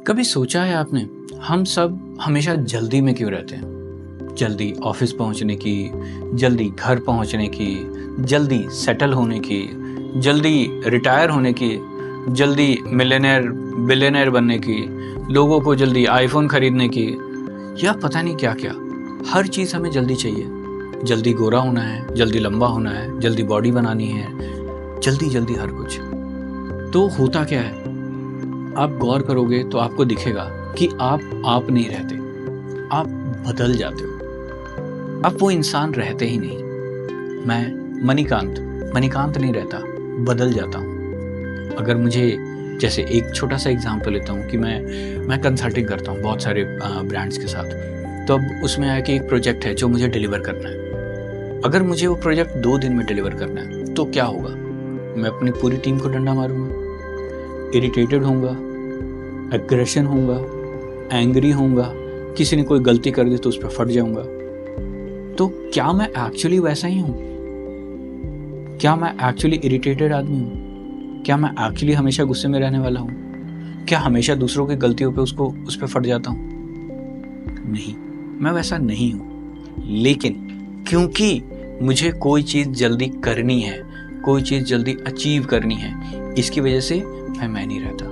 कभी सोचा है आपने, हम सब हमेशा जल्दी में क्यों रहते हैं? जल्दी ऑफिस पहुंचने की, जल्दी घर पहुंचने की, जल्दी सेटल होने की, जल्दी रिटायर होने की, जल्दी मिलियनेयर बिलियनेयर बनने की, लोगों को जल्दी आईफोन खरीदने की, या पता नहीं क्या क्या। हर चीज़ हमें जल्दी चाहिए। जल्दी गोरा होना है, जल्दी लंबा होना है, जल्दी बॉडी बनानी है, जल्दी जल्दी हर कुछ। तो होता क्या है, आप गौर करोगे तो आपको दिखेगा कि आप नहीं रहते, आप बदल जाते हो। आप वो इंसान रहते ही नहीं। मैं मणिकांत नहीं रहता, बदल जाता हूँ। अगर मुझे, जैसे एक छोटा सा एग्जांपल लेता हूँ कि मैं कंसल्टिंग करता हूँ बहुत सारे ब्रांड्स के साथ। तो अब उसमें आया कि एक प्रोजेक्ट है जो मुझे डिलीवर करना है। अगर मुझे वो प्रोजेक्ट 2 दिन में डिलीवर करना है तो क्या होगा? मैं अपनी पूरी टीम को डंडा मारूंगा, इरिटेटेड होऊंगा, एग्रेशन होऊंगा, एंग्री होऊंगा, किसी ने कोई गलती कर दी तो उस पर फट जाऊंगा। तो क्या मैं एक्चुअली वैसा ही हूं? क्या मैं एक्चुअली इरिटेटेड आदमी हूं? क्या मैं एक्चुअली हमेशा गुस्से में रहने वाला हूं? क्या हमेशा दूसरों की गलतियों पे उस पर फट जाता हूं? नहीं, मैं वैसा नहीं हूं। लेकिन क्योंकि मुझे कोई चीज जल्दी करनी है, कोई चीज जल्दी अचीव करनी है, इसकी वजह से मैं नहीं रहता।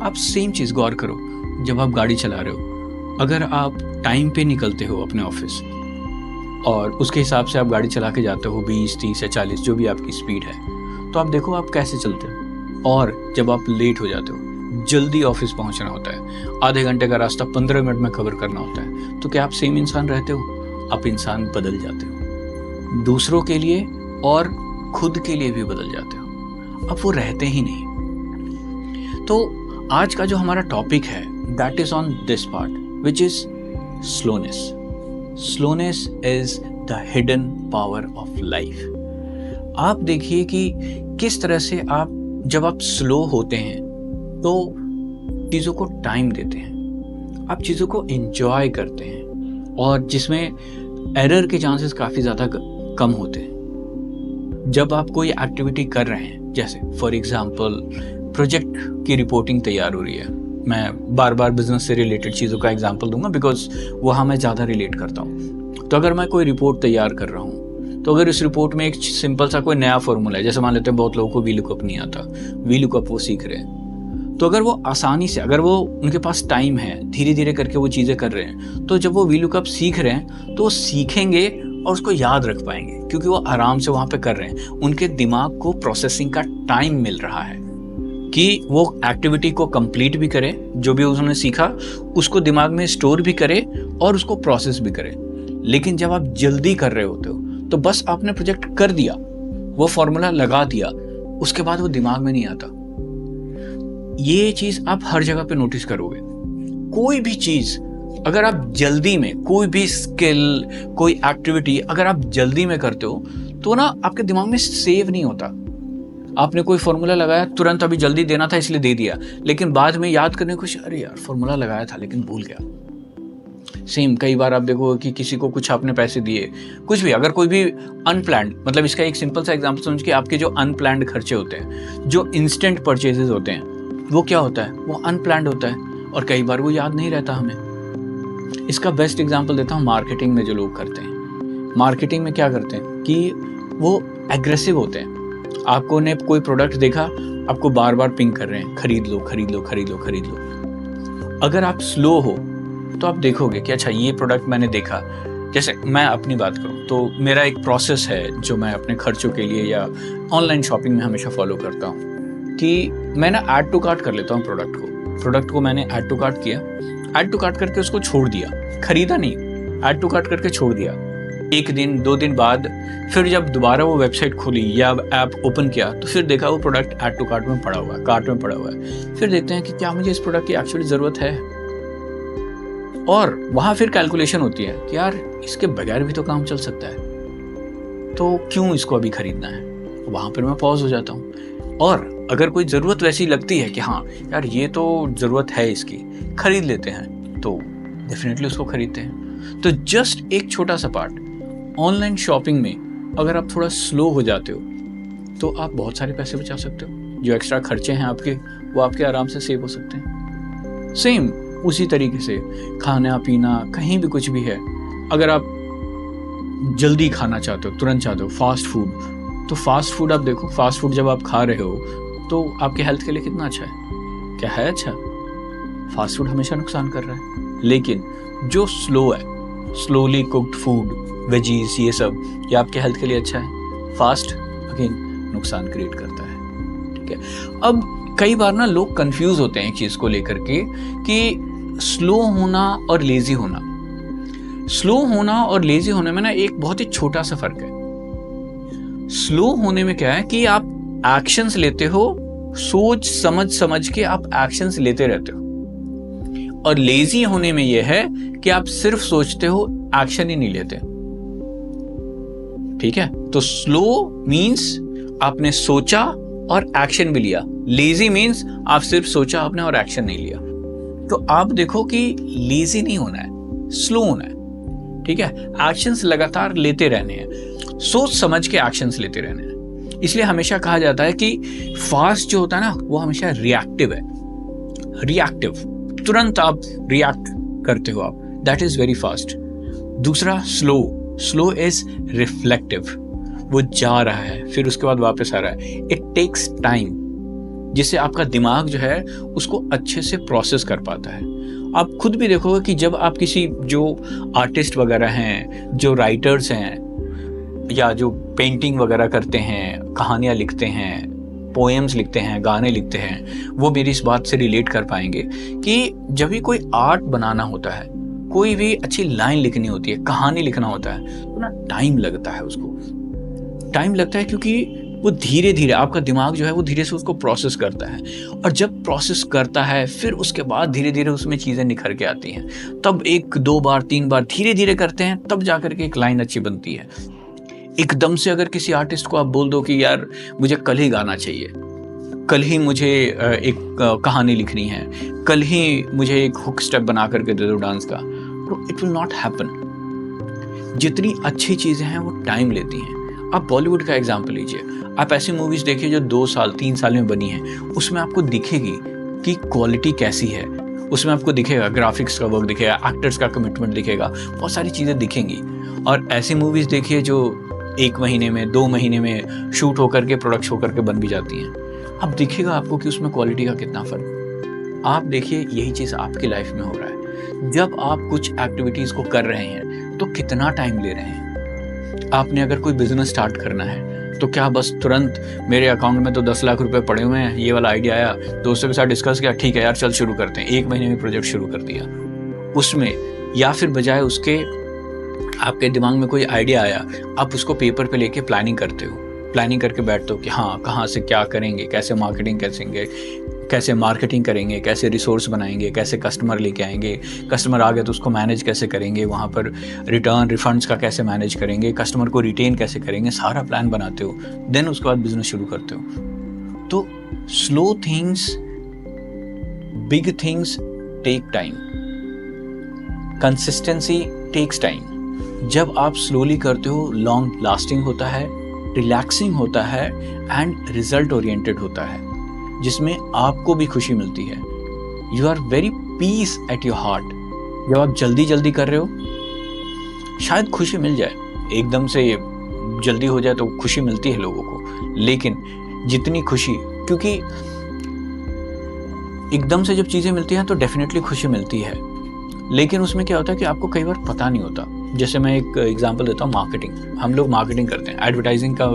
आप सेम चीज गौर करो, जब आप गाड़ी चला रहे हो, अगर आप टाइम पे निकलते हो अपने ऑफिस और उसके हिसाब से आप गाड़ी चला के जाते हो 20, 30 या 40 जो भी आपकी स्पीड है, तो आप देखो आप कैसे चलते हो। और जब आप लेट हो जाते हो, जल्दी ऑफिस पहुंचना होता है, आधे घंटे का रास्ता 15 मिनट में कवर करना होता है, तो क्या आप सेम इंसान रहते हो? आप इंसान बदल जाते हो, दूसरों के लिए और खुद के लिए भी बदल जाते हो। अब वो रहते ही नहीं। तो आज का जो हमारा टॉपिक है, that is on this part, which is slowness. Slowness is the hidden power of life. आप देखिए कि किस तरह से जब आप स्लो होते हैं तो चीज़ों को टाइम देते हैं, आप चीज़ों को एंजॉय करते हैं, और जिसमें एरर के चांसेस काफ़ी ज़्यादा कम होते हैं। जब आप कोई एक्टिविटी कर रहे हैं, जैसे फॉर एग्जाम्पल प्रोजेक्ट की रिपोर्टिंग तैयार हो रही है, मैं बार बार बिजनेस से रिलेटेड चीज़ों का एग्जांपल दूंगा बिकॉज वहाँ मैं ज़्यादा रिलेट करता हूँ। तो अगर मैं कोई रिपोर्ट तैयार कर रहा हूँ, तो अगर इस रिपोर्ट में एक सिंपल सा कोई नया फॉर्मूला है, जैसे मान लेते हैं बहुत लोगों को वीलुकअप नहीं आता, वीलुकअप वो सीख रहे हैं, तो अगर वो आसानी से, अगर वो उनके पास टाइम है, धीरे धीरे करके वो चीज़ें कर रहे हैं, तो जब वो वीलुकअप सीख रहे हैं तो वो सीखेंगे और उसको याद रख पाएंगे, क्योंकि वो आराम से वहाँ पे कर रहे हैं। उनके दिमाग को प्रोसेसिंग का टाइम मिल रहा है कि वो एक्टिविटी को कंप्लीट भी करे, जो भी उन्होंने सीखा उसको दिमाग में स्टोर भी करे और उसको प्रोसेस भी करे। लेकिन जब आप जल्दी कर रहे होते हो तो बस आपने प्रोजेक्ट कर दिया, वो फॉर्मूला लगा दिया, उसके बाद वो दिमाग में नहीं आता। ये चीज आप हर जगह पे नोटिस करोगे। कोई भी चीज अगर आप जल्दी में, कोई भी स्किल, कोई एक्टिविटी अगर आप जल्दी में करते हो तो ना आपके दिमाग में सेव नहीं होता। आपने कोई फॉर्मूला लगाया, तुरंत अभी जल्दी देना था इसलिए दे दिया, लेकिन बाद में याद करने को, अरे यार फॉर्मूला लगाया था लेकिन भूल गया। सेम कई बार आप देखो कि किसी को कुछ आपने पैसे दिए, कुछ भी, अगर कोई भी अनप्लैंड, मतलब इसका एक सिंपल सा एग्जांपल समझ के, आपके जो अनप्लैंड खर्चे होते हैं, जो इंस्टेंट परचेजेस होते हैं, वो क्या होता है? वो अनप्लैंड होता है और कई बार वो याद नहीं रहता हमें। इसका बेस्ट एग्जाम्पल देता हूँ मार्केटिंग में। जो लोग करते हैं मार्केटिंग में, क्या करते हैं कि वो एग्रेसिव होते हैं। आपको ने कोई प्रोडक्ट देखा, आपको बार बार पिंग कर रहे हैं, खरीद लो खरीद लो खरीद लो खरीद लो। अगर आप स्लो हो तो आप देखोगे कि अच्छा ये प्रोडक्ट मैंने देखा, जैसे मैं अपनी बात करूं तो मेरा एक प्रोसेस है जो मैं अपने खर्चों के लिए या ऑनलाइन शॉपिंग में हमेशा फॉलो करता हूं, कि मैं ना ऐड टू कार्ट कर लेता हूं प्रोडक्ट को मैंने ऐड टू कार्ट किया, ऐड टू कार्ट करके उसको छोड़ दिया, खरीदा नहीं, ऐड टू कार्ट करके छोड़ दिया। 1 दिन 2 दिन बाद फिर जब दोबारा वो वेबसाइट खोली या ऐप ओपन किया तो फिर देखा वो प्रोडक्ट ऐड टू कार्ट में पड़ा हुआ है, कार्ट में पड़ा हुआ है। फिर देखते हैं कि क्या मुझे इस प्रोडक्ट की एक्चुअली ज़रूरत है, और वहाँ फिर कैलकुलेशन होती है कि यार इसके बगैर भी तो काम चल सकता है, तो क्यों इसको अभी खरीदना है। वहाँ पर मैं पॉज हो जाता हूँ, और अगर कोई ज़रूरत वैसी लगती है कि हाँ यार ये तो ज़रूरत है इसकी, खरीद लेते हैं, तो डेफिनेटली उसको खरीदते हैं। तो जस्ट एक छोटा सा पार्ट, ऑनलाइन शॉपिंग में अगर आप थोड़ा स्लो हो जाते हो तो आप बहुत सारे पैसे बचा सकते हो। जो एक्स्ट्रा खर्चे हैं आपके, वो आपके आराम से सेव हो सकते हैं। सेम उसी तरीके से खाना पीना कहीं भी कुछ भी है, अगर आप जल्दी खाना चाहते हो, तुरंत चाहते हो फास्ट फूड, तो फास्ट फूड आप देखो, फास्ट फूड जब आप खा रहे हो तो आपके हेल्थ के लिए कितना अच्छा है? क्या है अच्छा? फास्ट फूड हमेशा नुकसान कर रहा है। लेकिन जो स्लो है, स्लोली कुक्ड फूड, वेजीज, ये सब, ये आपके हेल्थ के लिए अच्छा है। फास्ट अगेन नुकसान क्रिएट करता है। ठीक है, अब कई बार ना लोग कंफ्यूज होते हैं एक चीज को लेकर के कि स्लो होना और लेजी होना। स्लो होना और लेजी होने में ना एक बहुत ही छोटा सा फर्क है। स्लो होने में क्या है कि आप एक्शंस लेते हो, सोच समझ समझ के आप एक्शंस लेते रहते हो, और लेजी होने में यह है कि आप सिर्फ सोचते हो, एक्शन ही नहीं लेते। ठीक है, तो स्लो मींस आपने सोचा और एक्शन भी लिया, लेजी मींस आप सिर्फ सोचा आपने और एक्शन नहीं लिया। तो आप देखो कि लेजी नहीं होना है, स्लो होना है। ठीक है, एक्शंस लगातार लेते रहने हैं, सोच समझ के एक्शंस लेते रहने हैं। इसलिए हमेशा कहा जाता है कि फास्ट जो होता है ना वो हमेशा रिएक्टिव है। रिएक्टिव, तुरंत आप रिएक्ट करते हो आप, दैट इज वेरी फास्ट। दूसरा स्लो, स्लो इज रिफ्लेक्टिव, वो जा रहा है फिर उसके बाद वापस आ रहा है। इट टेक्स टाइम, जिससे आपका दिमाग जो है उसको अच्छे से प्रोसेस कर पाता है। आप खुद भी देखोगे कि जब आप किसी जो आर्टिस्ट वगैरह हैं, जो राइटर्स हैं, या जो पेंटिंग वगैरह करते हैं, कहानियाँ लिखते हैं, पोएम्स लिखते हैं, गाने लिखते हैं, वो मेरी इस बात से रिलेट कर पाएंगे कि जब भी कोई आर्ट बनाना होता है, कोई भी अच्छी लाइन लिखनी होती है, कहानी लिखना होता है, तो ना टाइम लगता है। उसको टाइम लगता है क्योंकि वो धीरे धीरे आपका दिमाग जो है वो धीरे से उसको प्रोसेस करता है, और जब प्रोसेस करता है फिर उसके बाद धीरे धीरे उसमें चीज़ें निखर के आती हैं। तब 1, 2 बार, 3 बार धीरे धीरे करते हैं, तब जाकर के एक लाइन अच्छी बनती है। एकदम से अगर किसी आर्टिस्ट को आप बोल दो कि यार मुझे कल ही गाना चाहिए, कल ही मुझे एक कहानी लिखनी है, कल ही मुझे एक हुक स्टेप बना करके दे दो डांस का, तो इट विल नॉट हैपन। जितनी अच्छी चीज़ें हैं वो टाइम लेती हैं। आप बॉलीवुड का एग्जाम्पल लीजिए, आप ऐसी मूवीज़ देखिए जो 2 साल 3 साल में बनी हैं, उसमें आपको दिखेगी कि क्वालिटी कैसी है, उसमें आपको दिखेगा ग्राफिक्स का वर्क दिखेगा, एक्टर्स का कमिटमेंट दिखेगा, बहुत सारी चीज़ें दिखेंगी। और ऐसी मूवीज़ देखिए जो 1 महीने में, 2 महीने में शूट होकर के, प्रोडक्ट होकर के बन भी जाती हैं। अब दिखेगा आपको कि उसमें क्वालिटी का कितना फ़र्क। आप देखिए यही चीज़ आपकी लाइफ में हो रहा है। जब आप कुछ एक्टिविटीज़ को कर रहे हैं तो कितना टाइम ले रहे हैं। आपने अगर कोई बिजनेस स्टार्ट करना है तो क्या बस तुरंत मेरे अकाउंट में तो 10 लाख रुपए पड़े हुए हैं, ये वाला आइडिया आया, दोस्तों के साथ डिस्कस किया, ठीक है यार चल शुरू करते हैं, 1 महीने में प्रोजेक्ट शुरू कर दिया उसमें, या फिर बजाय उसके आपके दिमाग में कोई आइडिया आया, आप उसको पेपर पे लेके प्लानिंग करते हो, प्लानिंग करके बैठते हो कि हाँ कहाँ से क्या करेंगे, कैसे मार्केटिंग करेंगे, कैसे रिसोर्स बनाएंगे, कैसे कस्टमर लेके आएंगे, कस्टमर आ गए तो उसको मैनेज कैसे करेंगे, वहाँ पर रिटर्न रिफंड्स का कैसे मैनेज करेंगे, कस्टमर को रिटेन कैसे करेंगे, सारा प्लान बनाते हो, देन उसके बाद बिजनेस शुरू करते हो। तो slow things, big things take time, consistency takes time. जब आप स्लोली करते हो, लॉन्ग लास्टिंग होता है, रिलैक्सिंग होता है एंड रिजल्ट ओरिएंटेड होता है, जिसमें आपको भी खुशी मिलती है। You are very peace at your heart. जब आप जल्दी जल्दी कर रहे हो शायद खुशी मिल जाए, एकदम से जल्दी हो जाए तो खुशी मिलती है लोगों को, लेकिन जितनी खुशी, क्योंकि एकदम से जब चीज़ें मिलती हैं तो डेफिनेटली खुशी मिलती है, लेकिन उसमें क्या होता है कि आपको कई बार पता नहीं होता। जैसे मैं एक एग्जांपल देता हूँ, मार्केटिंग। हम लोग मार्केटिंग करते हैं, एडवर्टाइजिंग का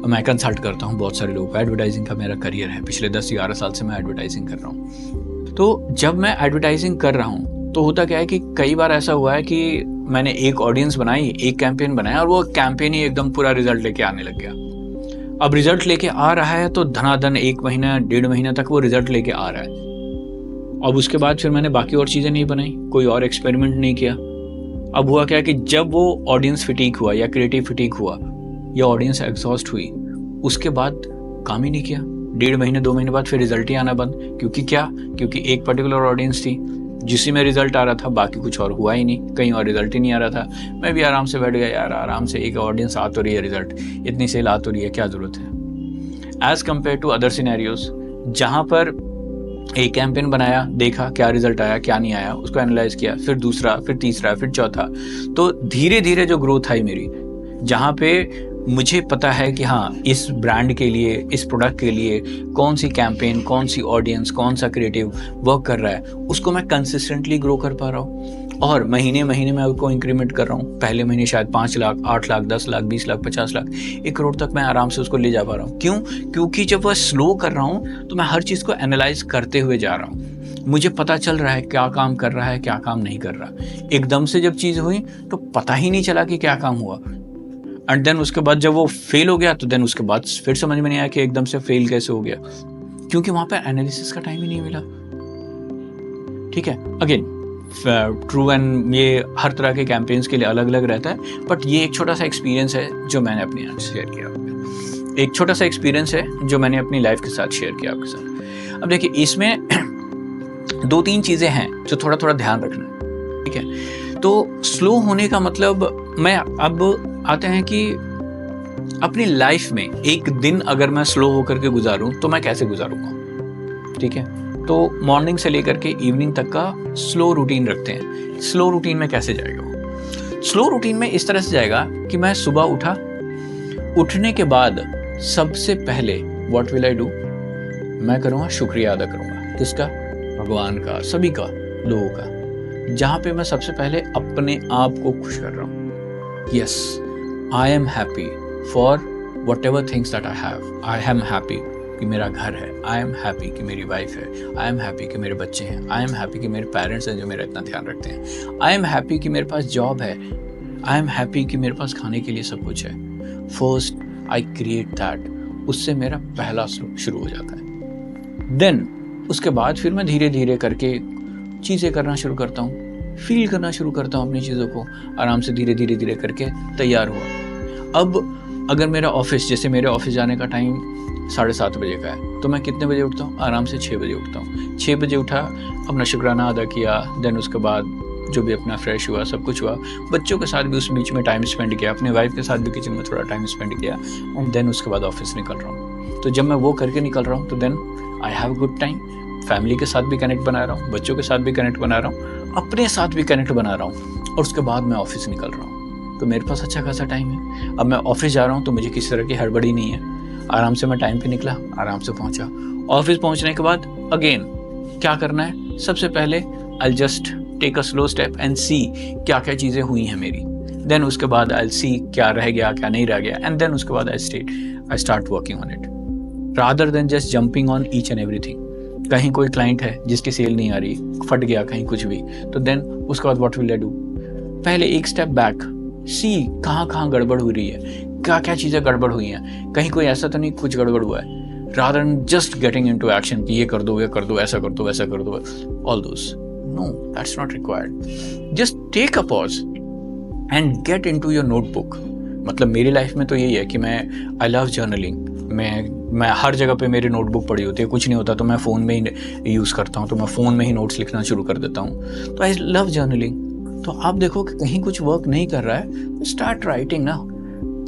मैं कंसल्ट करता हूँ बहुत सारे लोगों को। एडवर्टाइजिंग का मेरा करियर है, पिछले 10-11 साल से मैं एडवर्टाइजिंग कर रहा हूँ। तो जब मैं एडवर्टाइजिंग कर रहा हूँ तो होता क्या है कि कई बार ऐसा हुआ है कि मैंने एक ऑडियंस बनाई, एक कैंपेन बनाया, और वो कैंपेन ही एकदम पूरा रिजल्ट लेके आने लग गया। अब रिजल्ट लेके आ रहा है तो धनाधन 1 महीना 1.5 महीना तक वो रिजल्ट लेके आ रहा है। अब उसके बाद फिर मैंने बाकी और चीज़ें नहीं बनाई, कोई और एक्सपेरिमेंट नहीं किया। अब हुआ क्या कि जब वो ऑडियंस फिटीक हुआ या क्रिएटिव फिटीक हुआ या ऑडियंस एग्जॉस्ट हुई, उसके बाद काम ही नहीं किया। 1.5 महीने 2 महीने बाद फिर रिजल्ट ही आना बंद। क्योंकि एक पर्टिकुलर ऑडियंस थी जिसी में रिजल्ट आ रहा था, बाकी कुछ और हुआ ही नहीं, कहीं और रिजल्ट ही नहीं आ रहा था। मैं भी आराम से बैठ गया, यार आराम से एक ऑडियंस आ तो रही है, रिजल्ट इतनी सेल आ तो रही है, क्या ज़रूरत है। As compared to other scenarios जहाँ पर एक कैंपेन बनाया, देखा क्या रिजल्ट आया क्या नहीं आया, उसको एनालाइज किया, फिर दूसरा, फिर तीसरा, फिर चौथा। तो धीरे धीरे जो ग्रोथ आई मेरी, जहाँ पे मुझे पता है कि हाँ इस ब्रांड के लिए, इस प्रोडक्ट के लिए कौन सी कैंपेन, कौन सी ऑडियंस, कौन सा क्रिएटिव वर्क कर रहा है, उसको मैं कंसिस्टेंटली ग्रो कर पा रहा हूँ। और महीने महीने मैं उसको इंक्रीमेंट कर रहा हूँ। पहले महीने शायद 5 लाख, 8 लाख, 10 लाख, 20 लाख, 50 लाख, 1 करोड़ तक मैं आराम से उसको ले जा पा रहा हूँ। क्यों? क्योंकि जब वह स्लो कर रहा हूँ तो मैं हर चीज़ को एनालाइज करते हुए जा रहा हूँ। मुझे पता चल रहा है क्या काम कर रहा है, क्या काम नहीं कर रहा। एकदम से जब चीज़ हुई तो पता ही नहीं चला कि क्या काम हुआ। एंड देन उसके बाद जब वो फेल हो गया तो देन उसके बाद फिर समझ में नहीं आया कि एकदम से फेल कैसे हो गया, क्योंकि वहाँ पर एनालिसिस का टाइम ही नहीं मिला। ठीक है, अगेन ट्रू एंड ये हर तरह के कैंपेन्स के लिए अलग अलग रहता है, बट ये एक छोटा सा एक्सपीरियंस है जो मैंने अपने यहाँ शेयर किया। एक छोटा सा एक्सपीरियंस है जो मैंने अपनी लाइफ के साथ शेयर किया आपके साथ। अब देखिए, इसमें 2-3 चीज़ें हैं जो थोड़ा थोड़ा ध्यान रखना है। ठीक है, तो स्लो होने का मतलब, मैं अब आते हैं कि अपनी लाइफ में एक दिन अगर मैं स्लो होकर के गुजारूं तो मैं कैसे गुजारूंगा। ठीक है, तो मॉर्निंग से लेकर के इवनिंग तक का स्लो रूटीन रखते हैं। स्लो रूटीन में कैसे जाएगा वो? स्लो रूटीन में इस तरह से जाएगा कि मैं सुबह उठा, उठने के बाद सबसे पहले व्हाट विल आई डू, मैं करूँगा शुक्रिया अदा करूँगा। किसका? भगवान का, सभी का, लोगों का। जहाँ पे मैं सबसे पहले अपने आप को खुश कर रहा हूँ। Yes, I am happy for what ever things that I have. I am happy कि मेरा घर है, आई एम हैप्पी कि मेरी वाइफ है, आई एम हैप्पी कि मेरे बच्चे हैं, आई एम हैप्पी कि मेरे पेरेंट्स हैं जो मेरा इतना ध्यान रखते हैं, आई एम हैप्पी कि मेरे पास जॉब है, आई एम हैप्पी कि मेरे पास खाने के लिए सब कुछ है। फर्स्ट आई क्रिएट दैट, उससे मेरा पहला शुरू हो जाता है। देन उसके बाद फिर मैं धीरे धीरे करके चीज़ें करना शुरू करता हूँ, फील करना शुरू करता हूँ अपनी चीज़ों को, आराम से धीरे धीरे धीरे करके तैयार हुआ। अब अगर मेरा ऑफिस, जैसे मेरे ऑफिस जाने का टाइम 7:30 बजे का है, तो मैं कितने बजे उठता हूँ? आराम से 6 बजे उठता हूँ। 6 बजे उठा, अपना शुक्राना अदा किया, देन उसके बाद जो भी अपना फ्रेश हुआ, सब कुछ हुआ, बच्चों के साथ भी उस बीच में टाइम स्पेंड किया, अपने वाइफ के साथ भी किचन में थोड़ा टाइम स्पेंड किया, एंड देन उसके बाद ऑफिस निकल रहा हूँ। तो जब मैं वो करके निकल रहा हूँ तो then I have good time, family के साथ भी कनेक्ट बना रहा हूँ, बच्चों के साथ भी कनेक्ट बना रहा हूँ, अपने साथ भी कनेक्ट बना रहा हूँ, और उसके बाद मैं ऑफिस निकल रहा हूँ। तो मेरे पास अच्छा खासा टाइम है। अब मैं ऑफिस जा रहा हूँ तो मुझे किसी तरह की हड़बड़ी नहीं है, आराम से मैं टाइम पे निकला, आराम से पहुंचा। ऑफिस पहुंचने के बाद अगेन क्या करना है? सबसे पहले I just take a slow step and see क्या क्या चीज़ें हुई हैं मेरी। देन उसके बाद आई सी क्या रह गया, क्या नहीं रह गया, एंड देन उसके बाद I start working on it rather than just jumping on each and everything. कहीं कोई क्लाइंट है जिसकी सेल नहीं आ रही, फट गया कहीं कुछ भी, तो देन उसके बाद व्हाट विल आई डू? पहले एक स्टेप बैक, सी कहाँ कहाँ गड़बड़ हो रही है, क्या क्या चीज़ें गड़बड़ हुई हैं, कहीं कोई ऐसा तो नहीं कुछ गड़बड़ हुआ है, rather than just getting into action कि ये कर दो, ऐसा कर दो, वैसा कर दो, all those. No, that's not required. Just take a pause and get into your notebook. मतलब मेरी लाइफ में तो यही है कि मैं I love journaling. मैं हर जगह पे मेरी नोटबुक पड़ी होती है, कुछ नहीं होता तो मैं फ़ोन में ही यूज़ करता हूँ, तो मैं फ़ोन में ही नोट्स लिखना शुरू कर देता हूँ। तो आई लव जर्नलिंग। तो आप देखो कि कहीं कुछ वर्क नहीं कर रहा है, स्टार्ट राइटिंग ना,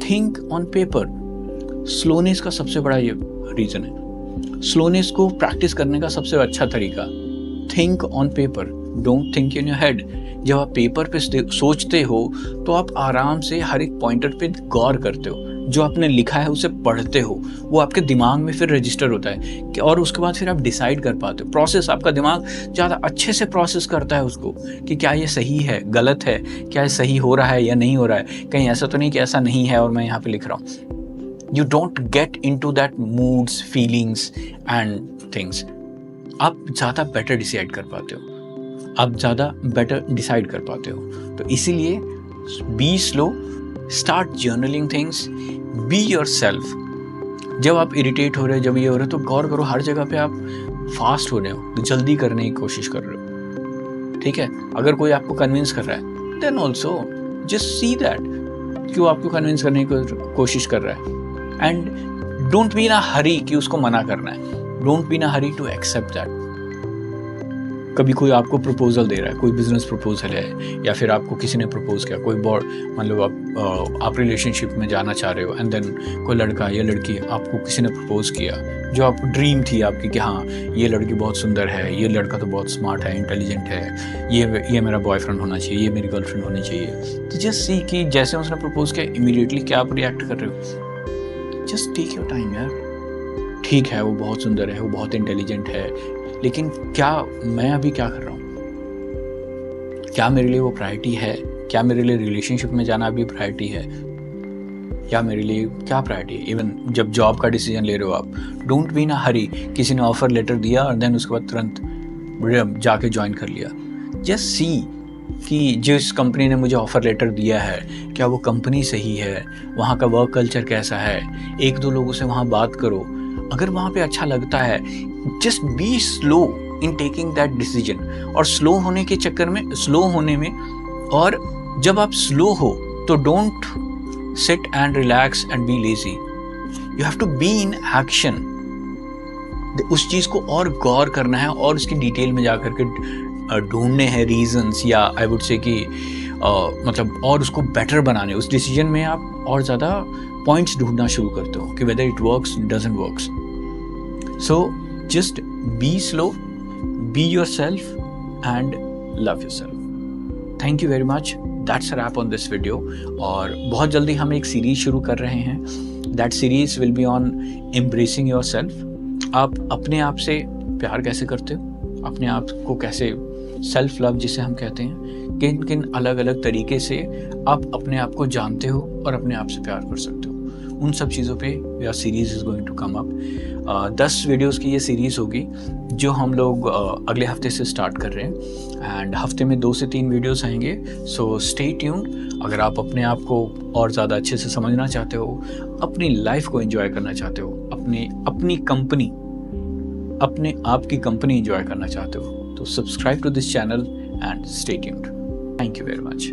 थिंक ऑन पेपर। स्लोनेस का सबसे बड़ा ये रीज़न है, स्लोनेस को प्रैक्टिस करने का सबसे अच्छा तरीका, think on paper, don't think in your head. जब आप पेपर पे सोचते हो तो आप आराम से हर एक पॉइंटर पे गौर करते हो, जो आपने लिखा है उसे पढ़ते हो, वो आपके दिमाग में फिर रजिस्टर होता है और उसके बाद फिर आप डिसाइड कर पाते हो। प्रोसेस, आपका दिमाग ज़्यादा अच्छे से प्रोसेस करता है उसको कि क्या ये सही है, गलत है, क्या ये सही हो रहा है या नहीं हो रहा है, कहीं ऐसा तो नहीं कि ऐसा नहीं है और मैं यहाँ पे लिख रहा हूँ। You don't get into that moods, feelings and things. आप ज़्यादा बेटर डिसाइड कर पाते हो, आप ज़्यादा बेटर डिसाइड कर पाते हो। तो इसीलिए be slow, start journaling things, be your self. जब आप इरिटेट हो रहे हो, जब ये हो रहे हो, तो गौर करो हर जगह पे आप फास्ट हो रहे हो, तो जल्दी करने की कोशिश कर रहे हो। ठीक है, अगर कोई आपको कन्विंस कर रहा है then also just see that क्यों आपको कन्विंस करने की कोशिश कर रहा है, and don't be in a hurry कि उसको मना करना है, don't be in a hurry to accept that. कभी कोई आपको प्रपोजल दे रहा है, कोई बिजनेस प्रपोजल है, या फिर आपको किसी ने प्रपोज किया, कोई बहुत मतलब आप रिलेशनशिप में जाना चाह रहे हो, एंड देन कोई लड़का या लड़की आपको किसी ने प्रपोज किया, जो आप ड्रीम थी आपकी कि हाँ ये लड़की बहुत सुंदर है, ये लड़का तो बहुत स्मार्ट है, इंटेलिजेंट है, ये मेरा बॉयफ्रेंड होना चाहिए, ये मेरी गर्लफ्रेंड होनी चाहिए। तो जस्ट सी कि जैसे उसने प्रपोज किया इमीडिएटली क्या आप रिएक्ट कर रहे हो। जस्ट टेक योर टाइम यार। ठीक है वो बहुत सुंदर है, वो बहुत इंटेलिजेंट है, लेकिन क्या मैं अभी क्या कर रहा हूँ? क्या मेरे लिए वो प्रायोरिटी है? क्या मेरे लिए रिलेशनशिप में जाना अभी प्रायोरिटी है? या मेरे लिए क्या प्रायोरिटी है? इवन जब जॉब का डिसीजन ले रहे हो आप, डोंट बी इन अ हरी। किसी ने ऑफर लेटर दिया और देन उसके बाद तुरंत जाके ज्वाइन कर लिया। जस्ट सी कि जिस कंपनी ने मुझे ऑफ़र लेटर दिया है, क्या वो कंपनी सही है, वहाँ का वर्क कल्चर कैसा है, एक दो लोगों से वहाँ बात करो। अगर वहाँ पे अच्छा लगता है, just be slow in taking that decision. और स्लो होने के चक्कर में, स्लो होने में, और जब आप स्लो हो तो don't sit and relax and be lazy, you have to be in action. उस चीज़ को और गौर करना है और उसकी डिटेल में जाकर के ढूंढने हैं रीजंस, या आई वुड से कि मतलब और उसको बेटर बनाने। उस डिसीजन में आप और ज़्यादा पॉइंट्स ढूंढना शुरू करते हो कि whether it works doesn't works. So just be slow, be yourself and love yourself. Thank you very much. That's a wrap on this video. और बहुत जल्दी हम एक सीरीज शुरू कर रहे हैं। That series will be on embracing yourself. आप अपने आप से प्यार कैसे करते हो, अपने आप को कैसे, सेल्फ लव जिसे हम कहते हैं, किन किन अलग अलग तरीके से आप अपने आप को जानते हो और अपने आप से प्यार कर सकते हो, उन सब चीज़ों पे your series is going to come up. 10 videos की ये सीरीज़ होगी जो हम लोग अगले हफ्ते से स्टार्ट कर रहे हैं, एंड हफ्ते में 2 से 3 वीडियोस आएंगे। So stay tuned. अगर आप अपने आप को और ज़्यादा अच्छे से समझना चाहते हो, अपनी लाइफ को एंजॉय करना चाहते हो, अपनी कंपनी, अपने आप की कंपनी एंजॉय करना चाहते हो, तो subscribe to this channel and stay tuned. Thank you very much.